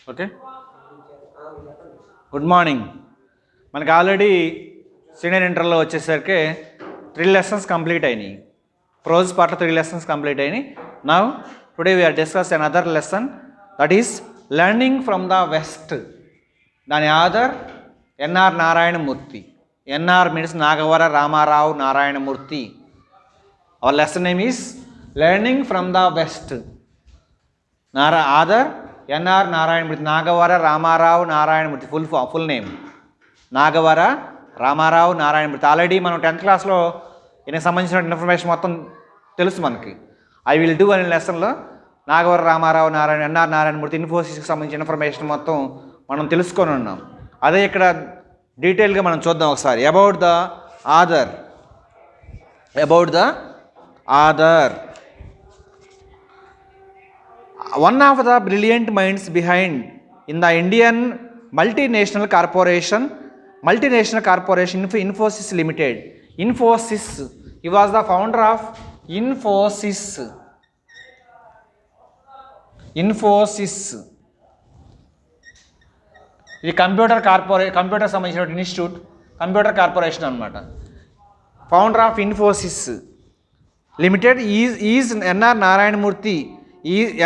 Okay, good morning. మనకి already senior ఇంటర్లో వచ్చేసరికి 3 లెసన్స్ కంప్లీట్ అయినాయి. ప్రోజ్ పార్ట్లో 3 లెసన్స్ కంప్లీట్ అయినాయి. Now today we are discuss another lesson, that is learning from the west. దాని author N R Narayana Murthy. N R means Nagavara Ramarao Narayana Murthy. Our lesson name is learning from the west. Author N R Narayana Murthy, Nagavara Ramarao Narayana Murthy. Full name Nagavara Ramarao Narayana Murthy. Already మనం 10th క్లాస్లో ఈయనకు సంబంధించిన information మొత్తం తెలుసు మనకి. I will do అనే లెసన్లో నాగవర రామారావు ఎన్ఆర్ నారాయణమూర్తి ఇన్ఫోసిస్కి సంబంధించిన ఇన్ఫర్మేషన్ మొత్తం మనం తెలుసుకొని ఉన్నాం. అదే ఇక్కడ డీటెయిల్గా మనం చూద్దాం ఒకసారి. About the author. One of the brilliant minds behind in the Indian multinational corporation Infosys Limited. Infosys. He was the founder of Infosys. ఇది కంప్యూటర్ సంబంధించిన ఇన్స్టిట్యూట్, కంప్యూటర్ కార్పొరేషన్ అనమాట. Founder of Infosys limited is NR Narayana Murthy.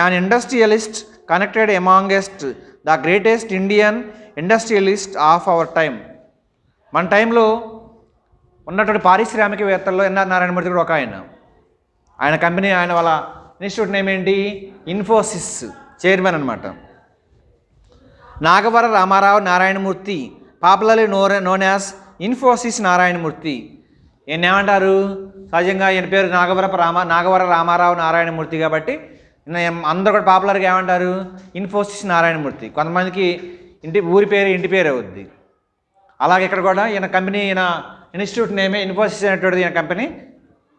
An industrialist connected amongst the greatest Indian industrialists of our time. మన టైంలో ఉన్నటువంటి పారిశ్రామికవేత్తల్లో NR Narayanamurthy కూడా ఒక ఆయన company, ఆయన వాళ్ళ ఇన్స్టిట్యూట్ నేమ్ ఏంటి? ఇన్ఫోసిస్ చైర్మన్ అనమాట. Nagavara Ramarao Narayana Murthy, popularly known as Infosys Narayana Murthy. ఈయన ఏమంటారు? సహజంగా ఈయన పేరు నాగవర రామారావు నారాయణమూర్తి కాబట్టి అందరూ కూడా పాపులర్గా ఏమంటారు? ఇన్ఫోసిస్ నారాయణమూర్తి. కొంతమందికి ఇంటి పేరు అవుద్ది. అలాగే ఇక్కడ కూడా ఈయన కంపెనీ, ఈయన ఇన్స్టిట్యూట్ నేమే ఇన్ఫోసిస్ అనేటువంటిది ఈయన కంపెనీ.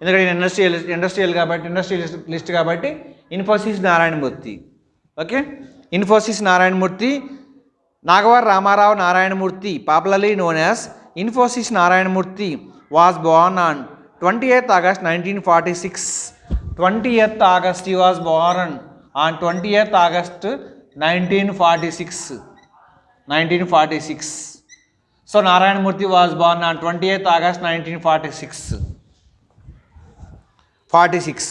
ఎందుకంటే ఈయన ఇండస్ట్రియలిస్ట్ కాబట్టి Infosys Narayana Murthy. Okay, Infosys Narayana Murthy. Nagavara Ramarao Narayana Murthy, popularly known as Infosys Narayana Murthy, was born on 28th August 1946. 20th August, he was born on 20th August 1946. So Narayanamurthy was born on 20th August 1946.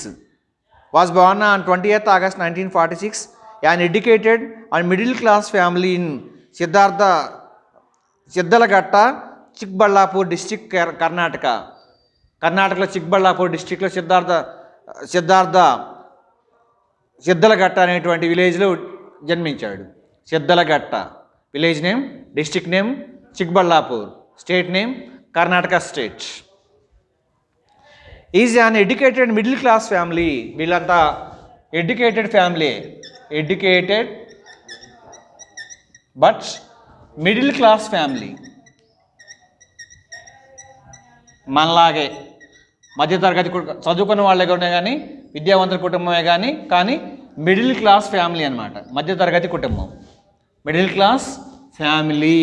Was born on 20th August 1946. An educated and middle class family in Siddalaghatta, Chikballapur district, Karnataka. కర్ణాటకలో చిక్బళ్ళాపూర్ డిస్టిక్లో సిద్దలఘట్ట అనేటువంటి విలేజ్లో జన్మించాడు. Sidlaghatta village name, district name Chikballapur, state name Karnataka state. Is an educated middle class family. వీళ్ళంతా educated but middle class family. మనలాగే మధ్యతరగతి చదువుకున్న వాళ్ళే కానీ, విద్యావంతుల కుటుంబమే కానీ మిడిల్ క్లాస్ ఫ్యామిలీ అనమాట. మధ్యతరగతి కుటుంబం, middle class family.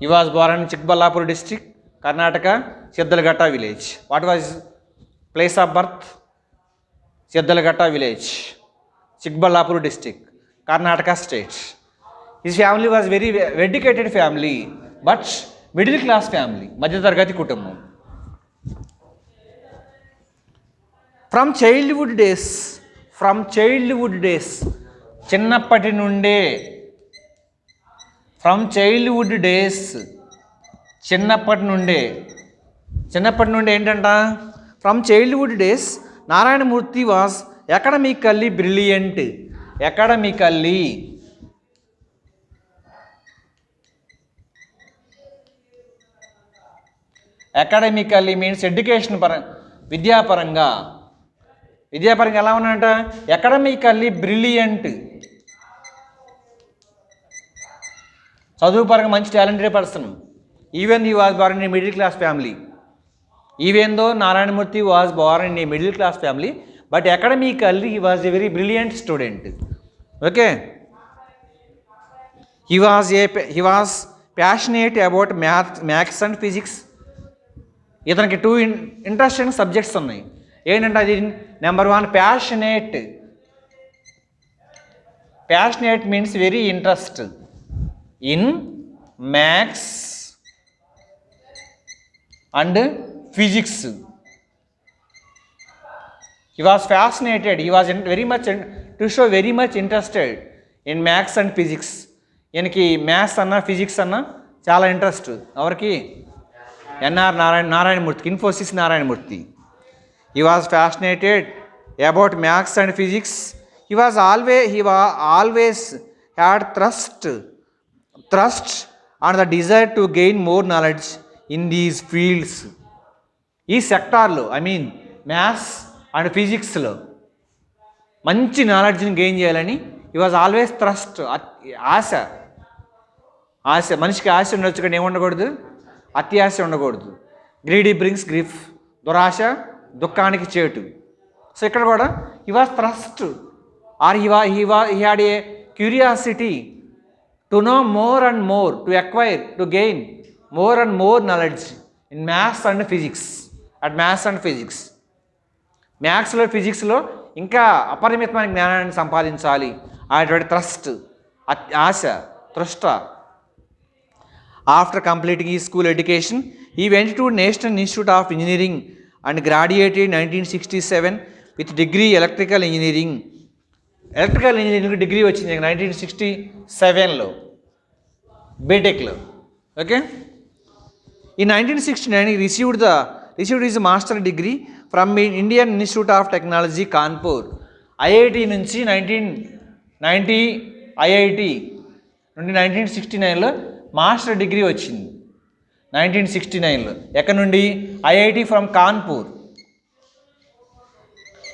He was born in Chikballapur district, Karnataka, Sidlaghatta village. What was place of birth? Sidlaghatta village, Chikballapur district, Karnataka state. His family was very educated family but middle class family, మధ్యతరగతి కుటుంబం. ఫ్రమ్ చైల్డ్హుడ్ డేస్, చిన్నప్పటి నుండే. చిన్నప్పటి నుండి ఏంటంట? From childhood days Narayana Murthy was academically brilliant. Academically means education విద్యాపరంగా ఎలా ఉన్నాడంట? అకాడమికల్లీ బ్రిలియంట్, చదువు పరంగా మంచి talented person. Even he was born in middle class family. Even though Narayana Murthy was born in a middle class family, but academically he was a very brilliant student. Okay, he was passionate about maths and physics. ఇతనికి 2 interesting subjects ఉన్నాయి. ఏంటంటే అది number 1 passionate passionate means very interest in maths and physics. He was fascinated, he was very much to show very much interested in maths and physics. ఈయనకి maths అన్న physics అన్న చాలా interest. ఎవరికి? N R నారాయణమూర్తికి, Infosys Narayana Murthy. He was fascinated about maths and physics. He always had thrust on the desire to gain more knowledge in these fields. ఈ సెక్టార్లో maths and ఫిజిక్స్లో మంచి నాలెడ్జ్ని గెయిన్ చేయాలని ఈ వాజ్ ఆల్వేస్ థ్రస్ట్. ఆశ మనిషికి ఆశ ఉండొచ్చు కానీ ఏముండకూడదు? అతి ఆశ ఉండకూడదు. గ్రీడీ బ్రింగ్స్ గ్రిఫ్, దురాశ దుఃఖానికి చేటు. సో ఇక్కడ కూడా he was thrust or he had A curiosity to know more and more, to acquire, to gain more and more knowledge in maths and physics. మ్యాథ్స్లో ఫిజిక్స్లో ఇంకా అపరిమితమైన జ్ఞానాన్ని సంపాదించాలి అనేటువంటి థ్రస్ట్, ఆశ, తృష్ట. ఆఫ్టర్ కంప్లీటింగ్ ఈ స్కూల్ ఎడ్యుకేషన్ ఈ went to national institute of engineering and graduated 1967 with degree electrical engineering. Degree వచ్చింది 1967లో బీటెక్లో. Okay. In 1969, he received his master degree from Indian Institute of Technology, Kanpur. IIT నుంచి 1969లో master degree వచ్చింది. 1969లో ఎక్కడ నుండి? IIT from Kanpur.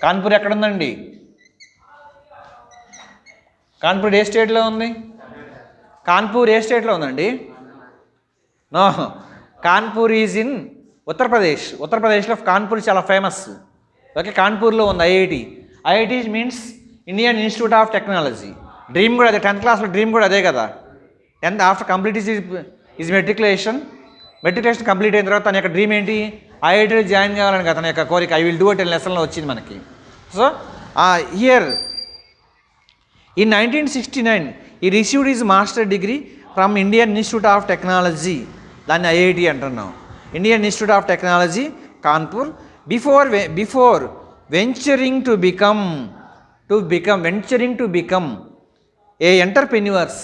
Kanpur ఎక్కడుందండి? కాన్పూర్ ఏ స్టేట్లో ఉంది? కాన్పూర్ ఏ స్టేట్లో ఉందండి? నో, కాన్పూర్ ఈజ్ ఇన్ ఉత్తరప్రదేశ్లో కాన్పూర్ చాలా ఫేమస్. ఓకే, కాన్పూర్లో ఉంది IIT means Indian institute of technology. Dream కూడా అదే, 10th క్లాస్లో డ్రీమ్ కూడా అదే కదా. 10th after complete is matriculation complete అయిన తర్వాత తన యొక్క డ్రీమ్ ఏంటి? ఐఐటీలో జాయిన్ కావాలని కదా తన యొక్క కోరిక. ఐ విల్ డూ ఇట్ లెసన్లో వచ్చింది మనకి. So here in 1969 he received his master degree from Indian institute of technology. దాన్ని ఐఐటి అంటున్నాం. Indian institute of technology Kanpur. Before venturing to become a entrepreneurs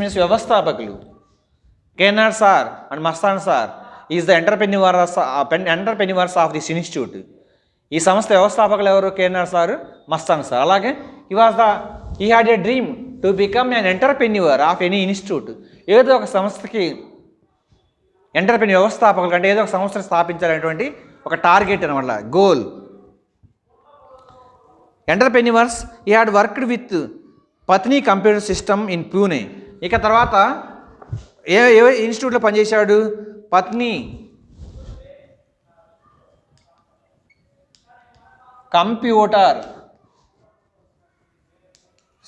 means వ్యవస్థాపకులు. KNR sir and Mastan sir is the entrepreneurs of this institute. ఈ సంస్థ వ్యవస్థాపకులు ఎవరు? KNR sir, Mastan sir. అలాగే he had a dream to become an entrepreneur of any institute. ఏదో ఒక సంస్థకి వ్యవస్థాపకులు అంటే ఏదో ఒక సంస్థను స్థాపించాలనేటువంటి ఒక టార్గెట్ అనమాట, goal. Entrepreneurs he had worked with Patni computer system in Pune. ఇక తర్వాత ఏ ఇన్స్టిట్యూట్లో పనిచేశాడు? పత్ని కంప్యూటర్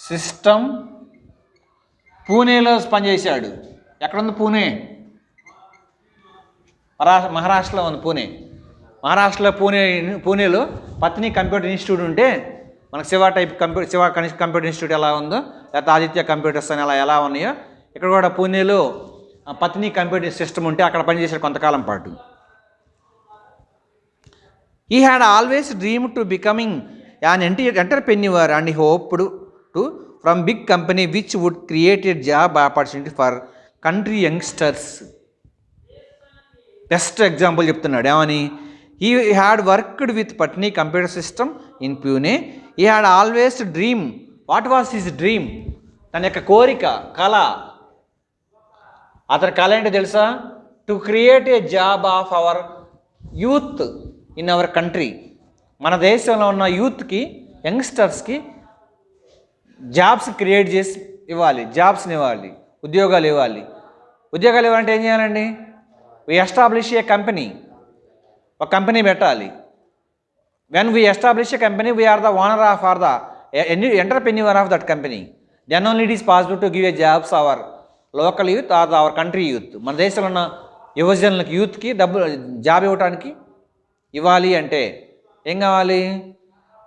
సిస్టమ్ పూణేలో పనిచేశాడు. ఎక్కడుంది పూణే? మహారాష్ట్రలో ఉంది మహారాష్ట్రలో పూణేలో పత్ని కంప్యూటర్ ఇన్స్టిట్యూట్ ఉంటే మనకు శివ కంప్యూటర్ ఇన్స్టిట్యూట్ ఎలా ఉందో, లేకపోతే ఆదిత్య కంప్యూటర్స్ అని ఎలా ఉన్నాయో ఇక్కడ కూడా పూణేలో పత్ని కంప్యూటర్ సిస్టమ్ ఉంటే అక్కడ పనిచేశాడు కొంతకాలం పాటు. He had always dreamed to becoming an entrepreneur and he hoped to from big company which would create a job opportunity for country youngsters. Best example చెప్తున్నాడు ఏమని? He had worked with Patni computer system in Pune. He had always dreamed. What was his dream? తన యొక్క కోరిక, కళ. అతని కళ ఏంటో తెలుసా? To create a job of our youth in our country. మన దేశంలో ఉన్న యూత్కి, యంగ్స్టర్స్కి జాబ్స్ క్రియేట్ చేసి ఇవ్వాలి, ఉద్యోగాలు ఇవ్వాలి. ఉద్యోగాలు ఇవ్వాలంటే ఏం చేయాలండి? వి ఎస్టాబ్లిష్ ఏ కంపెనీ, ఒక కంపెనీ పెట్టాలి. When we establish a company we are the owner of or the entrepreneur of that company. Then only it is possible to give a jobs our local youth or our country youth. మన దేశంలో ఉన్న యువజనులకి యూత్కి డబ్బు job ఇవ్వటానికి ఇవ్వాలి అంటే ఏం కావాలి?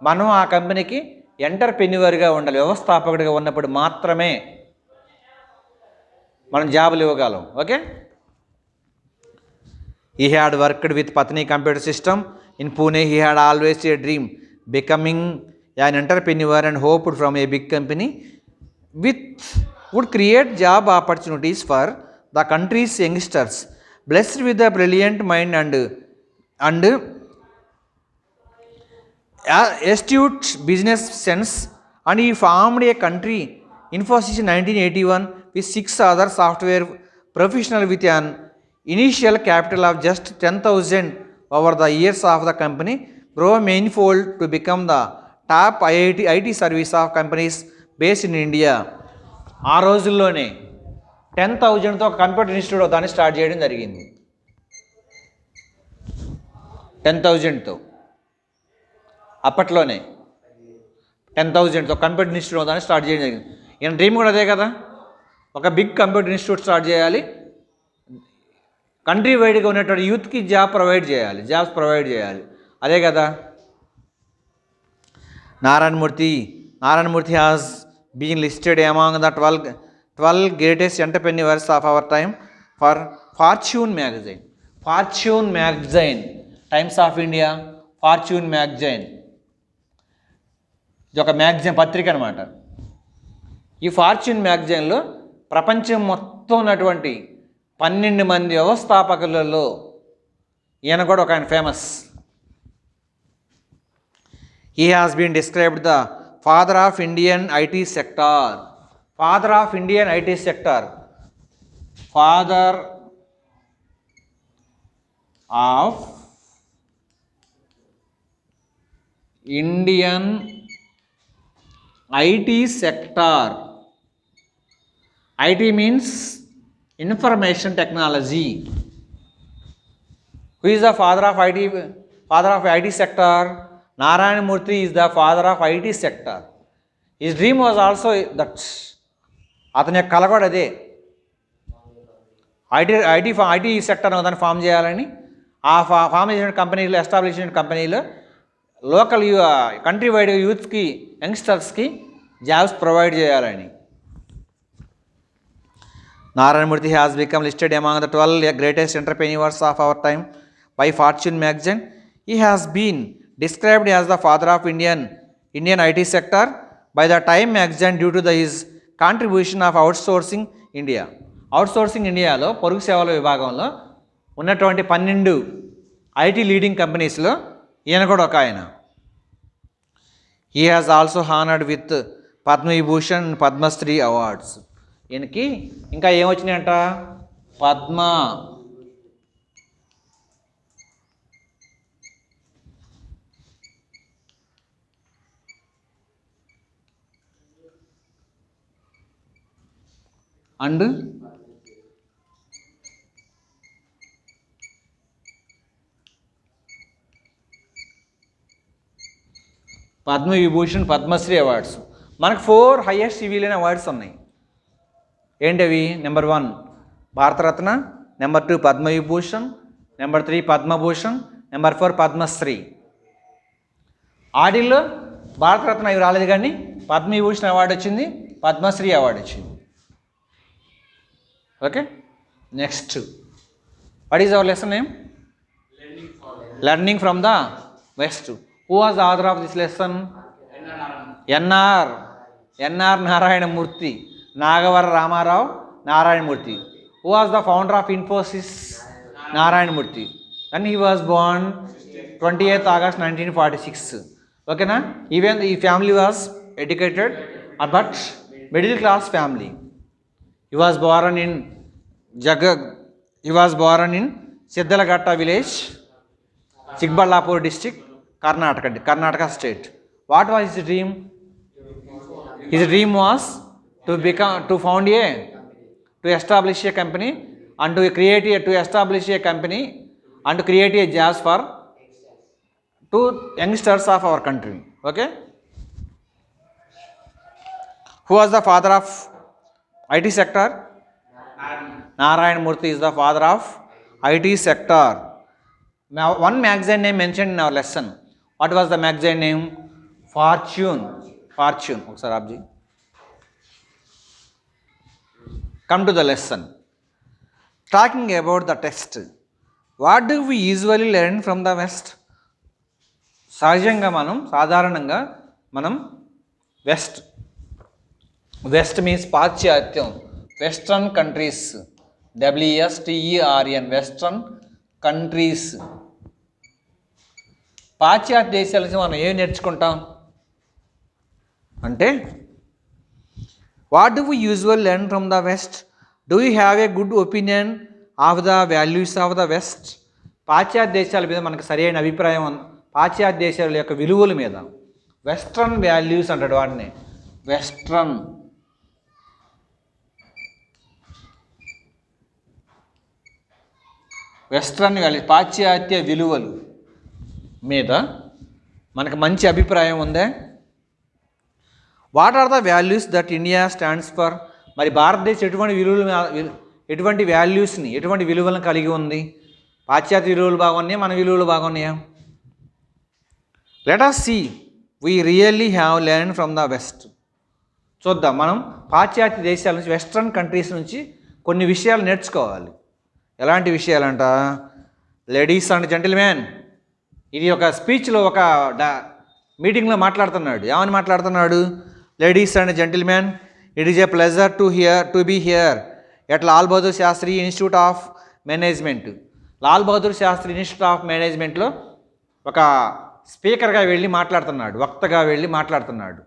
మనం ఆ కంపెనీకి ఎంటర్ప్రెన్యూవర్గా ఉండాలి. వ్యవస్థాపకుడిగా ఉన్నప్పుడు మాత్రమే మనం జాబులు ఇవ్వగలం. Okay. He had worked with Patni Computer System in Pune. He had always a dream becoming an entrepreneur and hoped from a big company with would create job opportunities for the country's youngsters. Blessed with a brilliant mind and astute business sense, and he formed a country Infosys in 1981 with 6 other software professionals with an initial capital of just 10,000. Over the years of the company grow manifold to become the top IT service of companies based in India. ఆ రోజుల్లోనే 10,000తో ఒక computer institute దాన్ని start చేయడం జరిగింది. 10,000తో అప్పట్లోనే 10,000తో computer institute దాన్ని స్టార్ట్ చేయడం జరిగింది. ఈయన డ్రీమ్ కూడా అదే కదా, ఒక బిగ్ కంప్యూటర్ ఇన్స్టిట్యూట్ స్టార్ట్ చేయాలి, కంట్రీ వైడ్గా ఉన్నటువంటి యూత్కి జాబ్స్ ప్రొవైడ్ చేయాలి. అదే కదా Narayana Murthy has been listed among the 12 greatest entrepreneurs of our time for Fortune magazine, Times of India, Fortune magazine, ఇది ఒక మ్యాగజైన్ పత్రిక అనమాట. ఈ ఫార్చ్యూన్ మ్యాగజైన్లో ప్రపంచం మొత్తం ఉన్నటువంటి 12 మంది వ్యవస్థాపకులలో ఈయన కూడా ఒక ఆయన famous. He has been described the father of Indian IT sector. Father of Indian IT sector. IT means information technology. Who is the father of IT sector? Narayana Murthy is the father of IT sector. His dream was also that. అతని కల కూడా అదే, IT sector దాన్ని form చేయాలని. ఆ form చేసిన కంపెనీలో, establish చేసిన కంపెనీలో లోకల్ కంట్రీ వైడ్ యూత్కి, యంగ్స్టర్స్కి జాబ్స్ ప్రొవైడ్ చేయాలని. Narayanamurthy has become listed among the 12 greatest entrepreneurs of our time by Fortune magazine. He has been described as the father of Indian IT sector by the Time magazine due to his contribution of outsourcing India. Outsourcing ఇండియాలో పొరుగు సేవల విభాగంలో ఉన్నటువంటి 12 IT leading కంపెనీస్లో ఈయన కూడా ఒక ఆయన. He has also honored with Padma Vibhushan and Padma Shri awards. ఈయనకి ఇంకా ఏమొచ్చినాయంట? Padma, and Padma Vibhushan, Padmashri awards. మనకు 4 హైయెస్ట్ సివిలియన్ అవార్డ్స్ ఉన్నాయి. ఏంటవి? Number 1 Bharat Ratna, number 2 Padma Vibhushan, number 3 Padma Bhushan, number 4 Padmashri. ఆడిల్లో భారతరత్న ఇవి రాలేదు, కానీ పద్మవిభూషణ్ అవార్డు వచ్చింది, పద్మశ్రీ అవార్డు వచ్చింది. Okay. Next, what is our lesson name? Learning from the west. Who was the author of this lesson? N R Narayana Murthy, Nagavara Ramarao Narayana Murthy. Who was the founder of Infosys? Narayanamurthy. And he was born 28th August 1946. ఓకేనా? Even ఈ family was educated but middle class family. He was born in Siddalaghatta village, Chikballapur district, Karnataka state. What was his dream? His dream was to establish a company and to create a jobs for 2 youngsters of our country. Okay. Who was the father of IT sector? Narayanamurthy is the father of IT sector. Now, one magazine name mentioned in our lesson. What was the magazine name? Fortune. Fortune. Sir, Abji. Come to the lesson. Talking about the text. What do we usually learn from the West? సహజంగా సాధారణంగా మనం west means పాశ్చాత్యం, western countries, WESTERN, western countries. పాశ్చాత్య దేశాల నుంచి మనం ఏం నేర్చుకుంటాం అంటే, what do we usual learn from the west? Do you have a good opinion of the values of the west? పాశ్చాత్య దేశాల మీద మనకు సరైన అభిప్రాయం, పాశ్చాత్య దేశాల యొక్క విలువల మీద. వెస్ట్రన్ వాల్యూస్ అంటాడు వాటిని. వెస్ట్రన్ వాల్యూస్, పాశ్చాత్య విలువలు మీద మనకు మంచి అభిప్రాయం ఉందే. What are the values that India stands for? మరి భారతదేశం ఎటువంటి వాల్యూస్ని, ఎటువంటి విలువలను కలిగి ఉంది? పాశ్చాత్య విలువలు బాగున్నాయా, మన విలువలు బాగున్నాయా? Let us see we really have learned from the west. చూద్దాం, మనం పాశ్చాత్య దేశాల నుంచి, వెస్ట్రన్ కంట్రీస్ నుంచి కొన్ని విషయాలు నేర్చుకోవాలి. ఎలాంటి విషయాలంట? లేడీస్ అండ్ జెంటిల్మెన్, ఇది ఒక స్పీచ్లో, ఒక మీటింగ్లో మాట్లాడుతున్నాడు. ఏమని మాట్లాడుతున్నాడు? Ladies and gentlemen, it is a pleasure to be here at Lal Bahadur Shastri institute of management. Lal Bahadur Shastri institute of మేనేజ్మెంట్లో ఒక స్పీకర్గా వెళ్ళి మాట్లాడుతున్నాడు, వక్తగా వెళ్ళి మాట్లాడుతున్నాడు.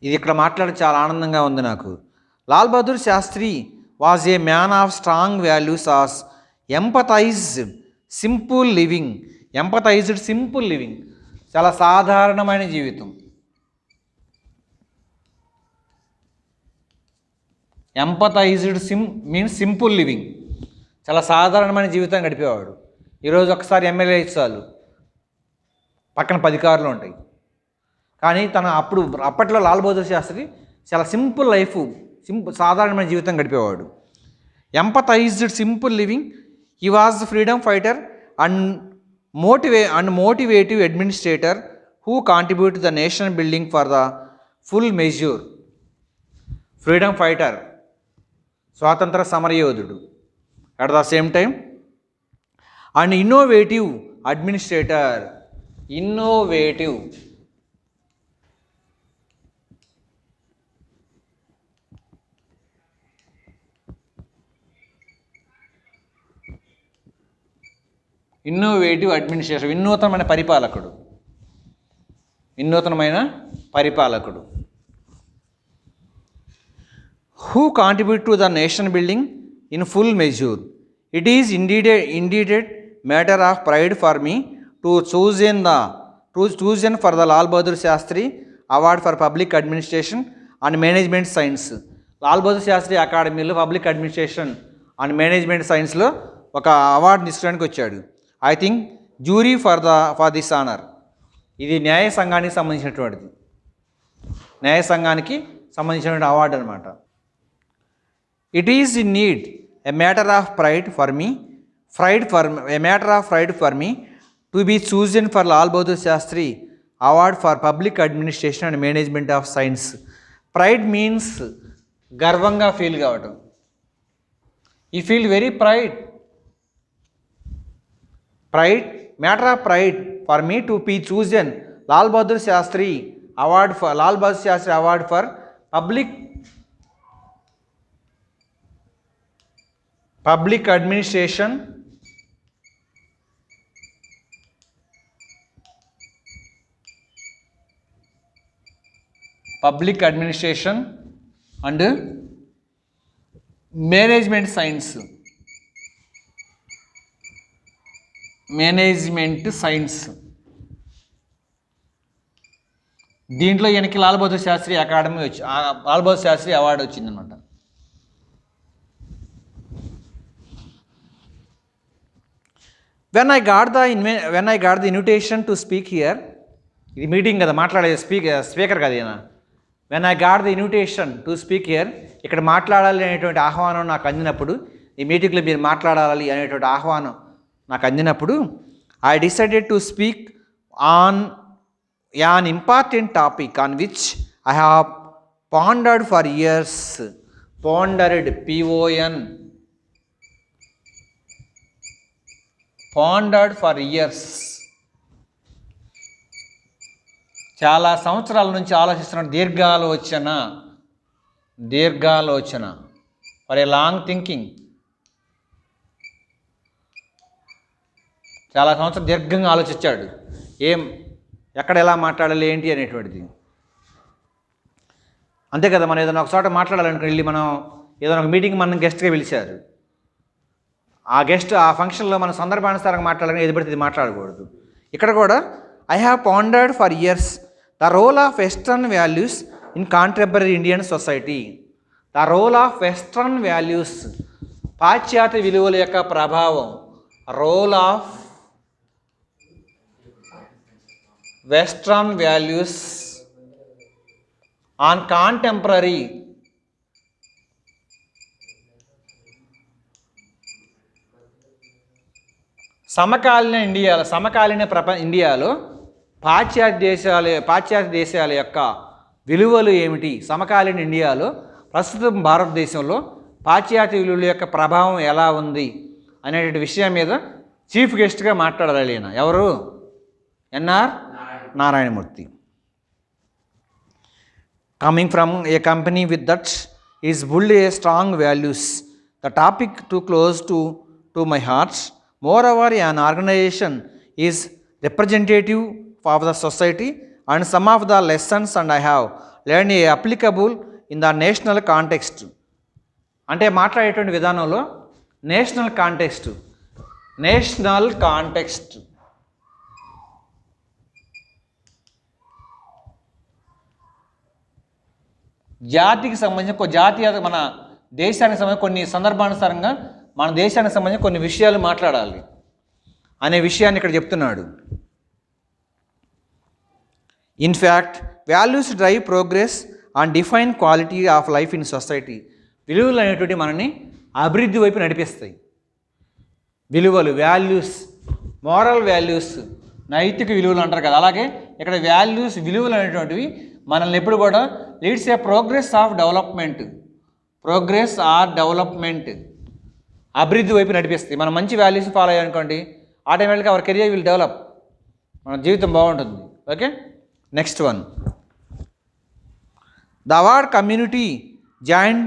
ఇది ఇక్కడ మాట్లాడి చాలా ఆనందంగా ఉంది నాకు. Lal Bahadur Shastri was a man of strong values as empathized simple living. Empathized simple living, చాలా సాధారణమైన జీవితం. ఎంపథైజ్డ్ మీన్స్ సింపుల్ లివింగ్, చాలా సాధారణమైన జీవితం గడిపేవాడు. ఈరోజు ఒకసారి ఎమ్మెల్యే ఇచ్చాలు, పక్కన 10 కార్లు ఉంటాయి. కానీ అప్పట్లో లాల్ బహదూర్ శాస్త్రి చాలా సింపుల్ లైఫ్, సాధారణమైన జీవితం గడిపేవాడు. Empathized simple living. He was freedom fighter and motivative administrator who contribute the nation building for the full measure. Freedom fighter, స్వాతంత్ర సమరయోధుడు. At the same time and innovative administrator. Innovative administrator, వినూతనమైన పరిపాలకుడు. Who contribute to the nation building in full measure. It is indeed matter of pride for me to chosen for the Lal Bahadur Shastri Award for Public Administration and Management Science. Lal Bahadur Shastri అకాడమీలో public administration and management సైన్స్లో ఒక award తీసుకోవడానికి వచ్చాడు. I think jury for this honour. ఇది న్యాయ సంఘానికి సంబంధించినటువంటి award అనమాట. It is in need a matter of pride for me to be chosen for Lal Bahadur Shastri Award for Public Administration and Management of Science. Pride means గర్వంగా feel కావటం. You feel very pride. Matter of pride for me to be chosen Lal Bahadur Shastri Award for Public Administration and Management Science. దీంట్లో ఈయనకి Lal Bahadur Sastry award వచ్చిందనమాట. When I got the invitation to speak here, ఇది meeting కదా, మాట్లాడే speaker కదా ఈయన. When I got the invitation to speak here, ఇక్కడ మాట్లాడాలి అనేటువంటి ఆహ్వానం నాకు అందినప్పుడు, ఈ మీటింగ్లో మీరు మాట్లాడాలి అనేటువంటి ఆహ్వానం నాకు అందినప్పుడు I decided to speak on an important topic on which I have pondered for years. Pondered, P O N, pondered for years, చాలా సంవత్సరాల నుంచి ఆలోచిస్తున్న దీర్ఘాలోచన ఫర్ ఏ లాంగ్ థింకింగ్. చాలా సంవత్సరాలు దీర్ఘంగా ఆలోచించాడు, ఎక్కడ ఎలా మాట్లాడాలి ఏంటి అనేటువంటిది. అంతే కదా, మనం ఏదైనా ఒక చోట మాట్లాడాలనుకో, వెళ్ళి మనం ఏదైనా ఒక మీటింగ్ మనం గెస్ట్గా పిలిచారు, ఆ గెస్ట్ ఆ ఫంక్షన్లో మన సందర్భానుసారంగా మాట్లాడాలని ఏది పడితే ఇది మాట్లాడకూడదు. ఇక్కడ కూడా I have pondered for years the role of western values in contemporary Indian society. The role of western values, పాశ్చాత్య విలువల యొక్క ప్రభావం. Role of western values on contemporary సమకాలీన ఇండియాలో పాశ్చాత్య దేశాల యొక్క విలువలు ఏమిటి, సమకాలీన ఇండియాలో ప్రస్తుతం భారతదేశంలో పాశ్చాత్య విలువల యొక్క ప్రభావం ఎలా ఉంది అనేటువంటి విషయం మీద చీఫ్ గెస్ట్గా మాట్లాడాలి ఈయన. ఎవరు? NR Narayana Murthy. Coming from a company with that is built a strong values, the topic too close to my hearts. Moreover, an organization is representative of the society and some of the lessons and I have learned applicable in the national context. అంటే మాట్లాడేటువంటి విధానంలో national context జాతికి సంబంధించిన మన దేశానికి సంబంధించిన కొన్ని సందర్భానుసారంగా మన దేశానికి సంబంధించి కొన్ని విషయాలు మాట్లాడాలి అనే విషయాన్ని ఇక్కడ చెప్తున్నాడు. In fact values drive progress and define quality of life in society. విలువలు అనేటువంటి మనని అభివృద్ధి వైపు నడిపిస్తాయి. విలువలు, వాల్యూస్, మోరల్ వాల్యూస్, నైతిక విలువలు అంటారు కదా, అలాగే ఇక్కడ విలువలు అనేటువంటివి మనల్ని ఎప్పుడు కూడా leads A progress are development, అభివృద్ధి వైపు నడిపిస్తాయి. మనం మంచి వాల్యూస్ ఫాలో అయ్యానుకోండి, ఆటోమేటిక్గా అవర్ కెరియర్ విల్ డెవలప్, మన జీవితం బాగుంటుంది. Okay, next one. The word community join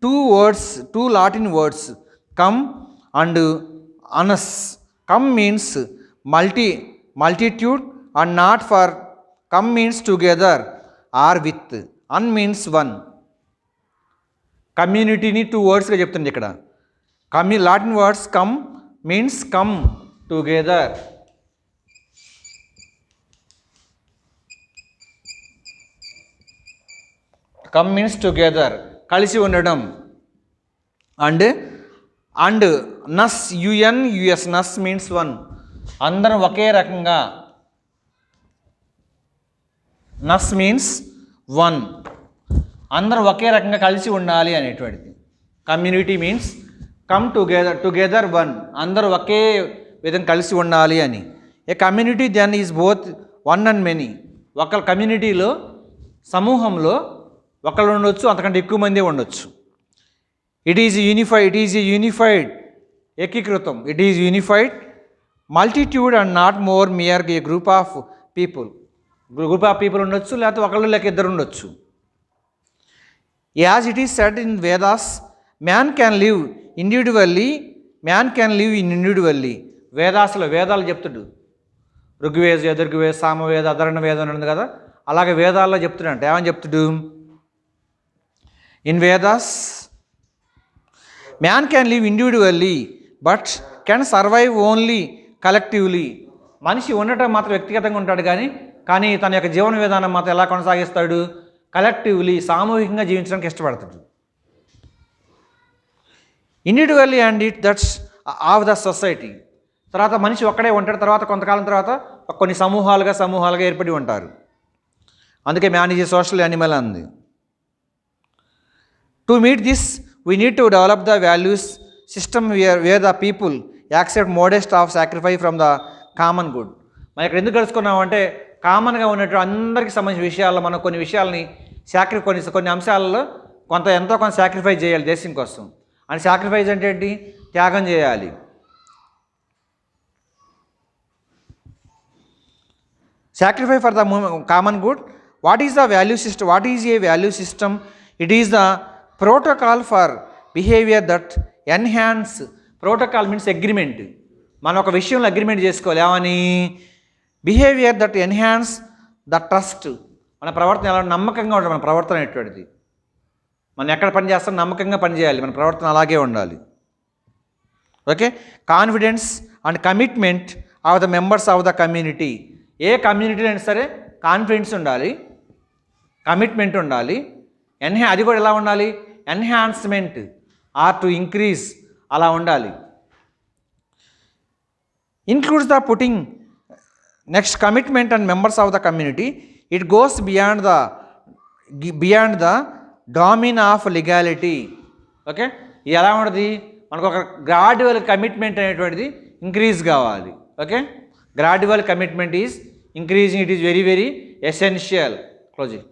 two Latin words, come and annus. Come means multitude and not for. Come means together or with. Un means one. కమ్యూనిటీని 2 wordsగా చెప్తుంది ఇక్కడ. Latin words come means come together. Come means together, కలిసి ఉండడం. And నస్, US, నస్ means one, అందరం ఒకే రకంగా. నస్ means one, అందరం ఒకే రకంగా కలిసి ఉండాలి అనేటువంటిది. Community means come together one, అందరూ ఒకే విధంగా కలిసి ఉండాలి అని. A community then is both one and many. ఒక కమ్యూనిటీలో, సమూహంలో ఒకళ్ళు ఉండొచ్చు, అంతకంటే ఎక్కువ మంది ఉండొచ్చు. ఇట్ ఈజ్ యూనిఫైడ్, ఏకీకృతం. It is unified multitude and not more mere a group of people ఉండొచ్చు, లేకపోతే ఒకళ్ళు లేక ఇద్దరు ఉండొచ్చు. As it is said in Vedas, man can live in individually. వేదాలు చెప్తుడు, ఋగ్వేద, యజుర్వేద, సామవేద, అధర్ణ వేదం ఉంది కదా, అలాగే వేదాల్లో చెప్తున్నాడు. ఏమని చెప్తుడు? In Vedas, man can live individually but can survive only collectively. మనిషి ఉండటం మాత్రం వ్యక్తిగతంగా ఉంటాడు, కానీ తన యొక్క జీవన విధానం మాత్రం ఎలా కొనసాగిస్తాడు? కలెక్టివ్లీ, సామూహికంగా జీవించడానికి ఇష్టపడతాడు. Individually and it that's of the society. తర్వాత మనిషి ఒక్కడే ఉంటాడు, తర్వాత కొంతకాలం తర్వాత కొన్ని సమూహాలుగా ఏర్పడి ఉంటారు. అందుకే man is a social animal అంది. To meet this we need to develop the values system where the people accept modest of sacrifice from the common good. మనం ఇక్కడ ఎందుకు కలుసుకున్నామంటే కామన్గా ఉన్నట్టు అందరికీ సంబంధించిన విషయాల్లో మనం కొన్ని విషయాలని కొన్ని అంశాలలో ఎంతో కొంత సాక్రిఫైస్ చేయాలి దేశం కోసం. అని సాక్రిఫైస్ అంటే ఏంటి? త్యాగం చేయాలి. Sacrifice for the common good. What is the value system? What is a value system? It is the protocol for behaviour that enhance. Protocol means agreement. మనం ఒక విషయంలో అగ్రిమెంట్ చేసుకోవాలి. ఏమని? Behaviour that enhance the trust. మన ప్రవర్తన ఎలా నమ్మకంగా ఉండాలి. మన ప్రవర్తన ఎటువంటిది? మనం ఎక్కడ పని చేస్తాం నమ్మకంగా పనిచేయాలి. మన ప్రవర్తన అలాగే ఉండాలి. ఓకే. Confidence and commitment of the members of the community. ఏ కమ్యూనిటీలో అయినా సరే కాన్ఫిడెన్స్ ఉండాలి, కమిట్మెంట్ ఉండాలి. అది కూడా ఎలా ఉండాలి? ఎన్హాన్స్మెంట్ ఆర్ టు ఇంక్రీజ్ అలా ఉండాలి. includes the putting next commitment and members of the community. It goes beyond the domain of legality. Okay. ఇది ఎలా ఉంటుంది? మనకు ఒక గ్రాడ్యువల్ కమిట్మెంట్ అనేటువంటిది ఇంక్రీజ్ కావాలి. Okay. Gradual commitment is increasing. It is very very essential. Closing.